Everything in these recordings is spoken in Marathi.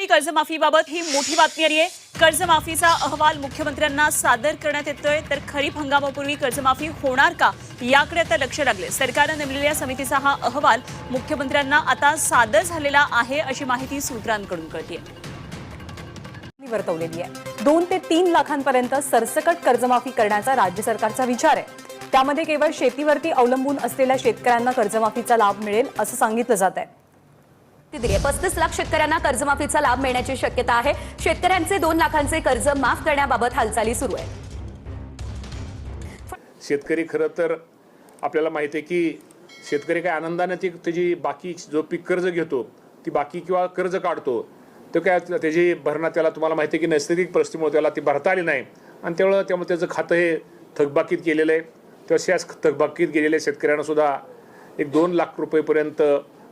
कर्जमाफीबाबत ही मोठी बातमी आली आहे। कर्जमाफीचा अहवाल मुख्यमंत्र्यांना सादर करण्यात येतोय। तर खरीप हंगामापूर्वी कर्जमाफी होणार का याकडे आता लक्ष लागले। सरकारने नेमलेल्या समितीचा हा अहवाल मुख्यमंत्र्यांना आता सादर झालेला आहे अशी माहिती सूत्रांकडून कळतेय। वर्तवलेली आहे 2 ते 3 लाखांपर्यंत सरसकट कर्जमाफी करण्याचा राज्य सरकारचा विचार आहे। त्यामध्ये केवळ शेतीवरती अवलंबून असलेल्या शेतकऱ्यांना कर्जमाफीचा लाभ मिळेल असं सांगितलं जात आहे। 35 लाख शेतकऱ्यांना कर्जमाफीचा लाभ मिळण्याची शक्यता आहे। शेतकऱ्यांचे 2 लाखांचे कर्ज माफ करण्याबाबत हालचाली सुरू आहेत। शेतकरी खरं तर आपल्याला माहिती आहे की शेतकरी काय आनंदाने त्याची बाकी जो पीक कर्ज घेतो ती बाकी किंवा कर्ज काढतो तो काय त्याची भरणा त्याला तुम्हाला माहिती आहे की नैसर्गिक परिस्थितीमुळे त्याला ती भरता आली नाही आणि त्यामुळे त्याचं खातं हे थकबाकीत गेलेलं आहे। तशाच थकबाकीत गेलेल्या शेतकऱ्यांना सुद्धा एक 2 लाख रुपयेपर्यंत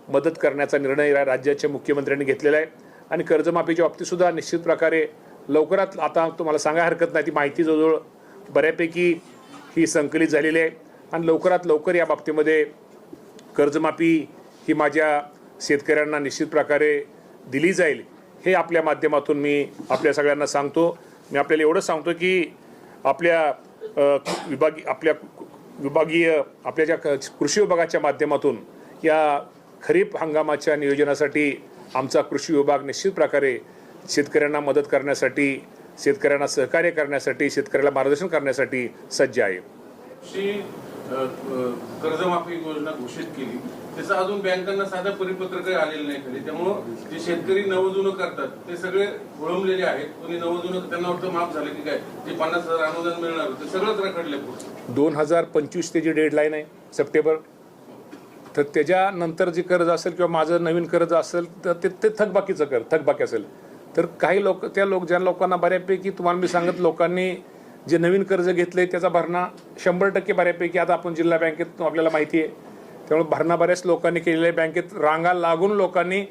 मदत करण्याचा निर्णय राज्याच्या मुख्यमंत्र्यांनी घेतलेला आहे आणि कर्जमाफीच्या बाबतीत सुद्धा निश्चित प्रकारे लवकरात आता तुम्हाला सांगायला हरकत नाही ती माहिती जवळजवळ बऱ्यापैकी ही संकलित झालेली आहे आणि लवकरात लवकर या बाबतीमध्ये कर्जमाफी ही माझ्या शेतकऱ्यांना निश्चित प्रकारे दिली जाईल हे आपल्या माध्यमातून मी आपल्या सगळ्यांना सांगतो। मी आपल्याला एवढं सांगतो की आपल्या विभागीय आपल्या ज्या कृषी विभागाच्या माध्यमातून या खरीप हंगामाच्या नियोजनासाठी आमचा कृषी विभाग निश्चित प्रकारे शेतकऱ्यांना मदत करण्यासाठी शेतकऱ्यांना सहकार्य करण्यासाठी शेतकऱ्याला मार्गदर्शन करण्यासाठी सज्ज आहे। कर्जमाफी योजना घोषित केली त्याचं अजून बँकांना साधा परिपत्रक आलेलं नाही खाली त्यामुळे जे शेतकरी नवजुनं करतात ते सगळे घोळंबलेले आहेत। कोणी नवजुनं त्यांना वाटतं माफ झालं की काय जे 50,000 अनुदान मिळणार होतं सगळंच रखडले। 2025 ची डेडलाईन आहे सप्टेंबर तर त्याच्यानंतर जे कर्ज असेल किंवा माझं नवीन कर्ज असेल तर ते थकबाकीचं थकबाकी असेल तर काही लोक ज्या लोकांना बऱ्यापैकी तुम्हाला मी सांगत लोकांनी जे नवीन कर्ज घेतले त्याचा भरणा 100% बऱ्यापैकी आता आपण जिल्हा बँकेत आपल्याला माहिती आहे त्यामुळे भरणा बऱ्याच लोकांनी केलेला आहे। बँकेत रांगा लागून लोकांनी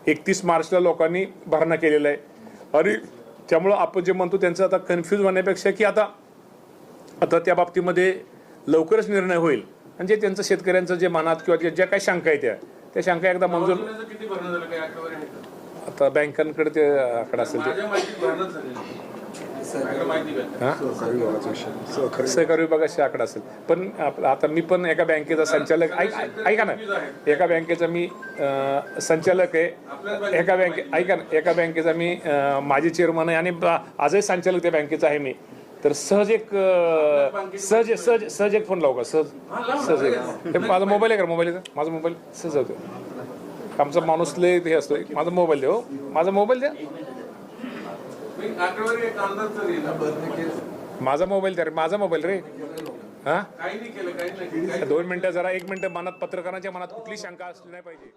31 मार्चला लोकांनी भरणा केलेला आहे आणि त्यामुळं आपण जे म्हणतो त्यांचं आता कन्फ्यूज होण्यापेक्षा की आता त्या बाबतीमध्ये लवकरच निर्णय होईल म्हणजे त्यांचं शेतकऱ्यांचं जे मनात किंवा ज्या काही शंका आहेत त्या शंका एकदा मंजूर आता बँकांकडे ते आकडा असेल ते सहकारी विभागाचा आकडा असेल पण आता मी पण एका बँकेचा संचालक ऐका ना एका बँकेचा मी संचालक आहे एका बँकेचा मी माजी चेअरमन आहे आणि आजही संचालक त्या बँकेचा आहे मी तर सहज एक फोन लावू का सहज एक माझा मोबाईल आहे का माझा मोबाईल सहज होतो आमचा माणूस लय हे असतो माझा मोबाईल द्या माझा मोबाईल द्या माझा मोबाईल द्या रे माझा मोबाईल रे हा 2 मिनिटं जरा 1 मिनिट मनात पत्रकारांच्या मनात कुठली शंका असली नाही पाहिजे।